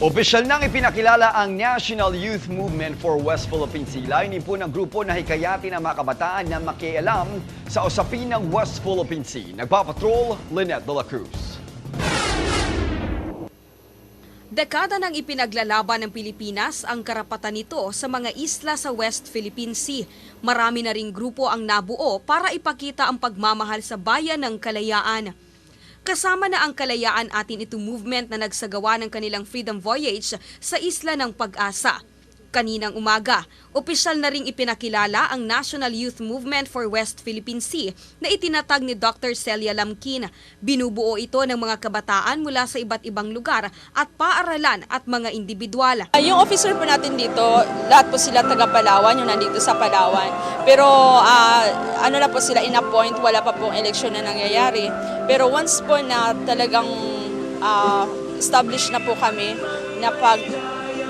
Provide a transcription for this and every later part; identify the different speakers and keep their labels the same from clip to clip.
Speaker 1: Opisyal nang ipinakilala ang National Youth Movement for West Philippine Sea. Layunin po ng grupo na hikayatin ang mga kabataan na makialam sa usapin ng West Philippine Sea. Nagpapatrol, Lynette de la Cruz.
Speaker 2: Dekada nang ipinaglalaban ng Pilipinas ang karapatan nito sa mga isla sa West Philippine Sea. Marami na ring grupo ang nabuo para ipakita ang pagmamahal sa bayan ng kalayaan. Kasama na ang Kalayaan Atin Ito movement na nagsagawa ng kanilang freedom voyage sa Isla ng Pag-asa. Kaninang umaga, opisyal na ring ipinakilala ang National Youth Movement for West Philippine Sea na itinatag ni Dr. Celia Lamkin. Binubuo ito ng mga kabataan mula sa iba't ibang lugar at paaralan at mga individual.
Speaker 3: Yung officer po natin dito, lahat po sila taga Palawan, yung nandito sa Palawan. Pero ano na po sila in-appoint, wala pa pong eleksyon na nangyayari. Pero once po na talagang established na po kami na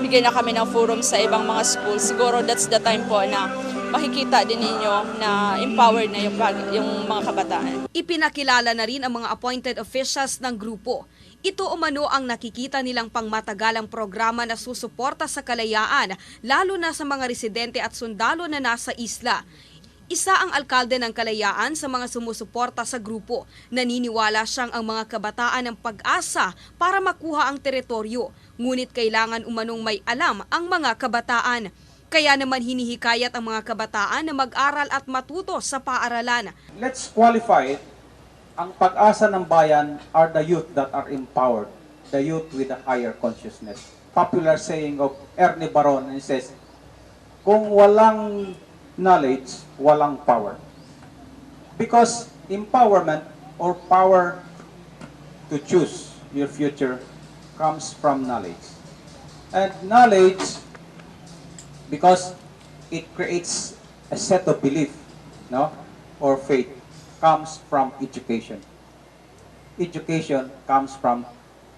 Speaker 3: bigay na kami ng forum sa ibang mga schools, siguro that's the time po na makikita din ninyo na empowered na yung mga kabataan.
Speaker 2: Ipinakilala na rin ang mga appointed officials ng grupo. Ito umano ang nakikita nilang pangmatagalang programa na susuporta sa kalayaan, lalo na sa mga residente at sundalo na nasa isla. Isa ang alkalde ng Kalayaan sa mga sumusuporta sa grupo. Naniniwala siyang ang mga kabataan ng pag-asa para makuha ang teritoryo. Ngunit kailangan umanong may alam ang mga kabataan. Kaya naman hinihikayat ang mga kabataan na mag-aral at matuto sa paaralan.
Speaker 4: Let's qualify it. Ang pag-asa ng bayan are the youth that are empowered. The youth with a higher consciousness. Popular saying of Ernie Baron, he says, kung walang knowledge, walang power. Because empowerment or power to choose your future comes from knowledge. And knowledge, because it creates a set of belief, no, or faith, comes from education. Education comes from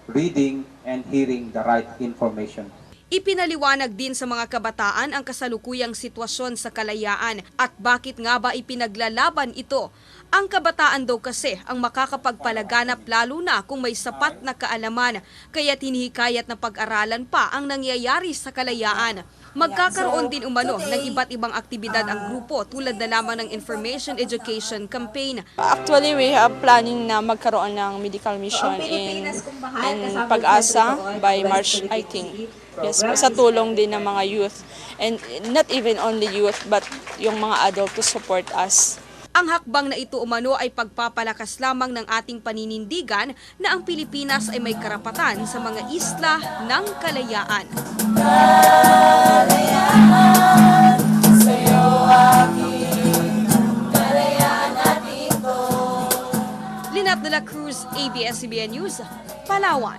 Speaker 4: reading and hearing the right information.
Speaker 2: Ipinaliwanag din sa mga kabataan ang kasalukuyang sitwasyon sa kalayaan at bakit nga ba ipinaglalaban ito. Ang kabataan daw kasi ang makakapagpalaganap lalo na kung may sapat na kaalaman, kaya tinihikayat na pag-aralan pa ang nangyayari sa kalayaan. Magkakaroon din umano ng iba't ibang aktibidad ang grupo tulad na lamang ng Information Education Campaign.
Speaker 3: Actually, we have planning na magkaroon ng medical mission in Pag-asa by March, I think. Yes, sa tulong din ng mga youth. And not even only youth, but yung mga adult to support us.
Speaker 2: Ang hakbang na ito umano ay pagpapalakas lamang ng ating paninindigan na ang Pilipinas ay may karapatan sa mga isla ng kalayaan. Kalayaan, sa'yo aking kalayaan natin ito. Lynette de la Cruz, ABS-CBN News, Palawan.